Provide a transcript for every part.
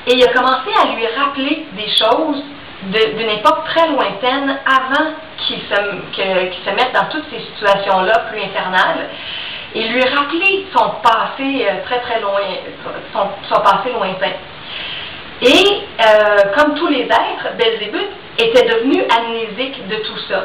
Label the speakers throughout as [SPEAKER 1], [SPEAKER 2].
[SPEAKER 1] Et il a commencé à lui rappeler des choses d'une époque très lointaine, avant qu'il se mette dans toutes ces situations-là plus infernales, et lui rappeler son passé très loin, son passé lointain. Et comme tous les êtres, Belzébuth était devenu amnésique de tout ça.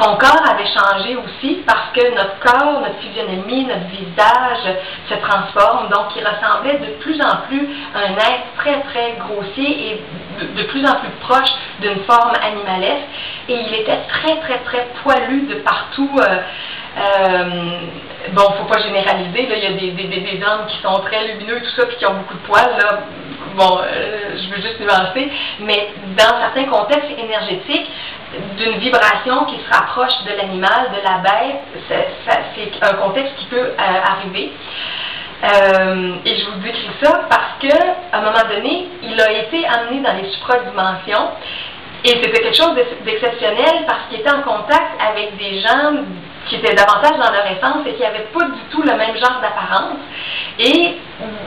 [SPEAKER 1] Son corps avait changé aussi parce que notre corps, notre physionomie, notre visage se transforme. Donc, il ressemblait de plus en plus à un être très grossier et de plus en plus proche d'une forme animalesque. Et il était très poilu de partout. Bon, faut pas généraliser, là, il y a des hommes qui sont très lumineux, tout ça, puis qui ont beaucoup de poils, là. Bon, je veux juste nuancer, mais dans certains contextes énergétiques, d'une vibration qui se rapproche de l'animal, de la bête, c'est un contexte qui peut arriver. Et je vous décris ça parce que, à un moment donné, il a été amené dans les supradimensions, et c'était quelque chose d'exceptionnel parce qu'il était en contact avec des gens qui étaient davantage dans leur essence et qui n'avaient pas du tout le même genre d'apparence. Et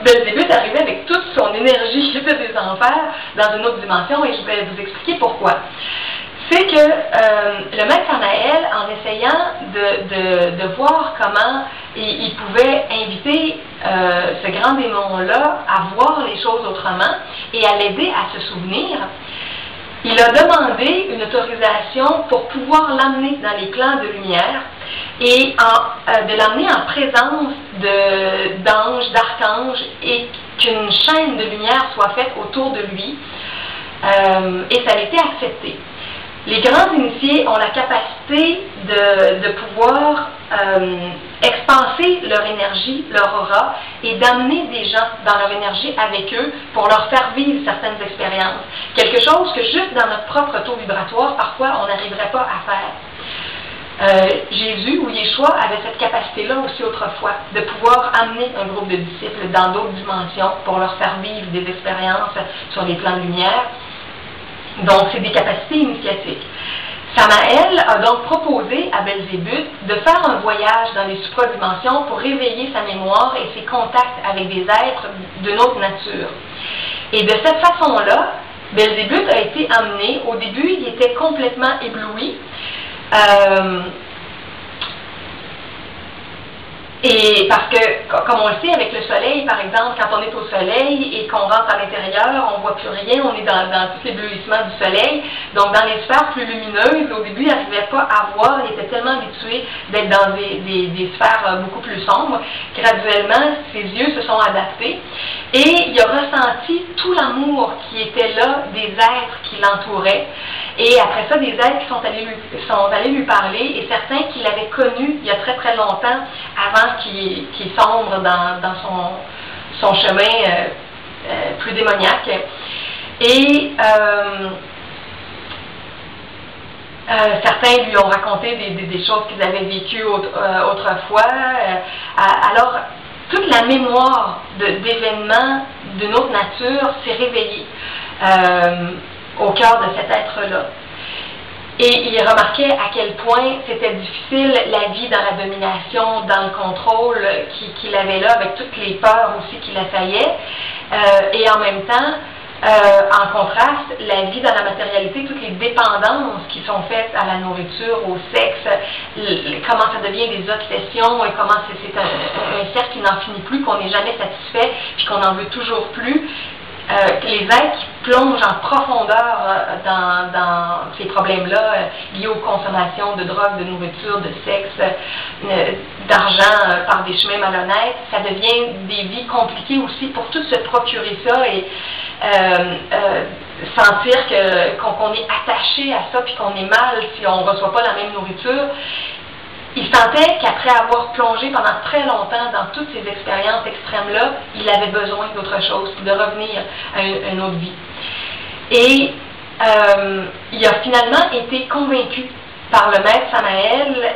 [SPEAKER 1] Belzébuth arrivait avec toute son énergie des enfers dans une autre dimension, et je vais vous expliquer pourquoi. C'est que le maître Samael, en essayant de voir comment il pouvait inviter ce grand démon-là à voir les choses autrement et à l'aider à se souvenir, il a demandé une autorisation pour pouvoir l'amener dans les plans de lumière et de l'amener en présence d'anges, d'archanges, et qu'une chaîne de lumière soit faite autour de lui. Et ça a été accepté. Les grands initiés ont la capacité de pouvoir expanser leur énergie, leur aura, et d'amener des gens dans leur énergie avec eux pour leur faire vivre certaines expériences. Quelque chose que juste dans notre propre taux vibratoire, parfois, on n'arriverait pas à faire. Jésus ou Yeshua avait cette capacité-là aussi autrefois, de pouvoir amener un groupe de disciples dans d'autres dimensions pour leur faire vivre des expériences sur les plans de lumière. Donc, c'est des capacités initiatiques. Samael a donc proposé à Belzébuth de faire un voyage dans les supradimensions pour réveiller sa mémoire et ses contacts avec des êtres d'une autre nature. Et de cette façon-là, Belzébuth a été amené. Au début, il était complètement ébloui. Et parce que, comme on le sait, avec le soleil, par exemple, quand on est au soleil et qu'on rentre à l'intérieur, on ne voit plus rien, on est dans tous les bleuissements du soleil. Donc, dans les sphères plus lumineuses, au début, il n'arrivait pas à voir, il était tellement habitué d'être dans des sphères beaucoup plus sombres. Graduellement, ses yeux se sont adaptés et il a ressenti tout l'amour qui était là des êtres qui l'entouraient. Et après ça, des êtres qui sont allés lui parler, et certains qui l'avaient connu il y a très longtemps, avant qu'il sombre dans son chemin plus démoniaque. Et certains lui ont raconté des choses qu'ils avaient vécues autrefois. Alors, toute la mémoire d'événements d'une autre nature s'est réveillée au cœur de cet être-là. Et il remarquait à quel point c'était difficile la vie dans la domination, dans le contrôle qu'il avait là, avec toutes les peurs aussi qui l'assaillaient. Et en même temps, en contraste, la vie dans la matérialité, toutes les dépendances qui sont faites à la nourriture, au sexe, comment ça devient des obsessions et comment c'est un cercle qui n'en finit plus, qu'on n'est jamais satisfait, puis qu'on en veut toujours plus. Les êtres qui plongent en profondeur dans ces problèmes-là liés aux consommations de drogue, de nourriture, de sexe, d'argent par des chemins malhonnêtes, ça devient des vies compliquées aussi pour tous se procurer ça et sentir qu'on est attaché à ça puis qu'on est mal si on ne reçoit pas la même nourriture. Il sentait qu'après avoir plongé pendant très longtemps dans toutes ces expériences extrêmes-là, il avait besoin d'autre chose, de revenir à une autre vie. Et il a finalement été convaincu par le maître Samael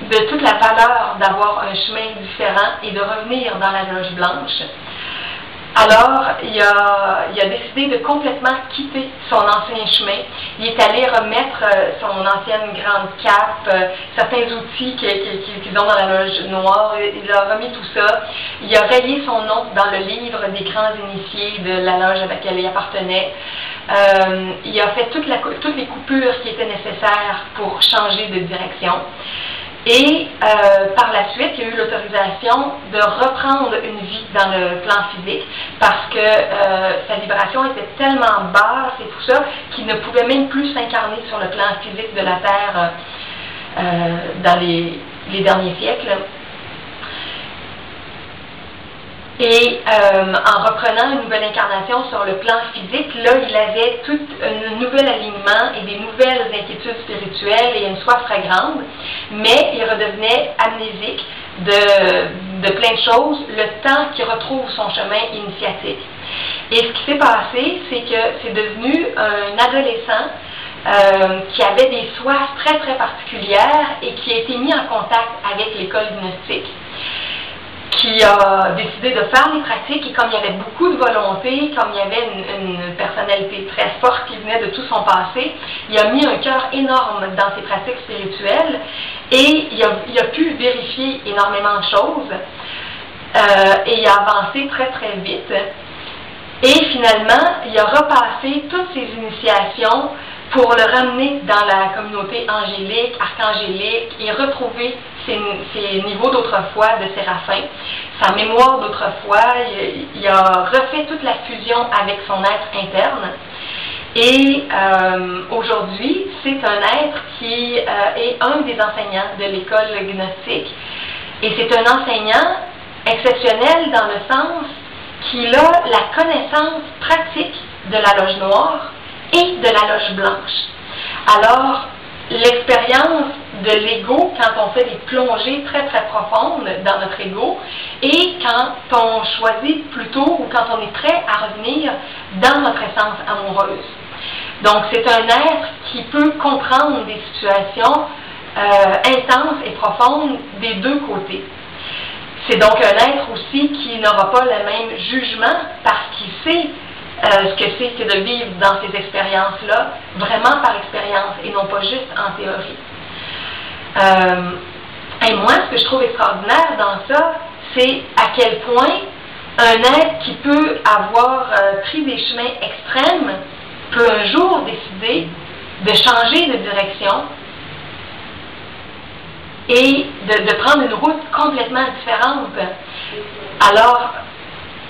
[SPEAKER 1] de toute la valeur d'avoir un chemin différent et de revenir dans la loge blanche. Alors, il a décidé de complètement quitter son ancien chemin. Il est allé remettre son ancienne grande cape, certains outils qu'ils ont dans la loge noire. Il a remis tout ça. Il a rayé son nom dans le livre des grands initiés de la loge à laquelle il appartenait. Il a fait toutes les coupures qui étaient nécessaires pour changer de direction. Et par la suite, il y a eu l'autorisation de reprendre une vie dans le plan physique parce que sa vibration était tellement basse et tout ça qu'il ne pouvait même plus s'incarner sur le plan physique de la Terre dans les derniers siècles. Et en reprenant une nouvelle incarnation sur le plan physique, là, il avait tout un nouvel alignement et des nouvelles inquiétudes spirituelles et une soif très grande, mais il redevenait amnésique de plein de choses le temps qu'il retrouve son chemin initiatique. Et ce qui s'est passé, c'est que c'est devenu un adolescent qui avait des soifs très très particulières et qui a été mis en contact avec l'école gnostique, qui a décidé de faire les pratiques et comme il y avait beaucoup de volonté, comme il y avait une personnalité très forte qui venait de tout son passé, il a mis un cœur énorme dans ses pratiques spirituelles et il a pu vérifier énormément de choses et il a avancé très très vite. Et finalement, il a repassé toutes ses initiations pour le ramener dans la communauté angélique, archangélique et retrouver ses niveaux d'autrefois de séraphin, sa mémoire d'autrefois. Il a refait toute la fusion avec son être interne. Et aujourd'hui, c'est un être qui est un des enseignants de l'école gnostique. Et c'est un enseignant exceptionnel dans le sens qu'il a la connaissance pratique de la loge noire et de la loge blanche. Alors, l'expérience de l'ego, quand on fait des plongées très très profondes dans notre ego, et quand on choisit plutôt, ou quand on est prêt à revenir dans notre essence amoureuse. Donc, c'est un être qui peut comprendre des situations intenses et profondes des deux côtés. C'est donc un être aussi qui n'aura pas le même jugement parce qu'il sait ce que c'est de vivre dans ces expériences-là, vraiment par expérience et non pas juste en théorie. Et moi, ce que je trouve extraordinaire dans ça, c'est à quel point un être qui peut avoir pris des chemins extrêmes peut un jour décider de changer de direction et de prendre une route complètement différente. Alors,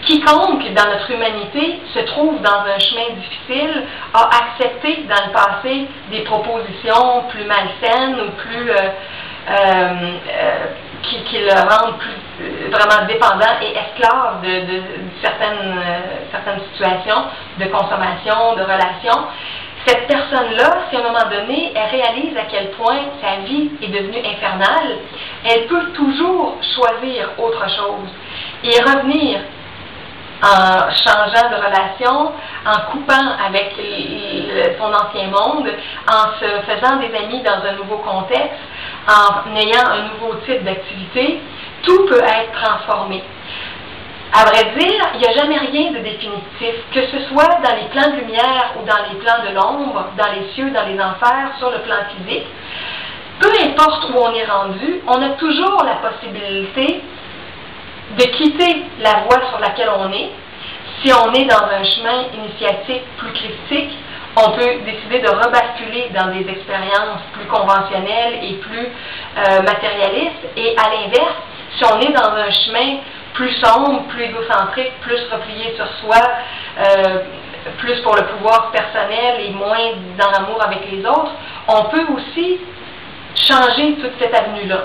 [SPEAKER 1] quiconque dans notre humanité se trouve dans un chemin difficile a accepté dans le passé des propositions plus malsaines ou plus qui le rendent plus vraiment dépendant et esclave de certaines situations de consommation, de relations. Cette personne-là, si à un moment donné, elle réalise à quel point sa vie est devenue infernale, elle peut toujours choisir autre chose et revenir en changeant de relation, en coupant avec son ancien monde, en se faisant des amis dans un nouveau contexte, en ayant un nouveau type d'activité, tout peut être transformé. À vrai dire, il n'y a jamais rien de définitif, que ce soit dans les plans de lumière ou dans les plans de l'ombre, dans les cieux, dans les enfers, sur le plan physique. Peu importe où on est rendu, on a toujours la possibilité de quitter la voie sur laquelle on est. Si on est dans un chemin initiatique plus christique, on peut décider de rebasculer dans des expériences plus conventionnelles et plus matérialistes. Et à l'inverse, si on est dans un chemin plus sombre, plus égocentrique, plus replié sur soi, plus pour le pouvoir personnel et moins dans l'amour avec les autres, on peut aussi changer toute cette avenue-là.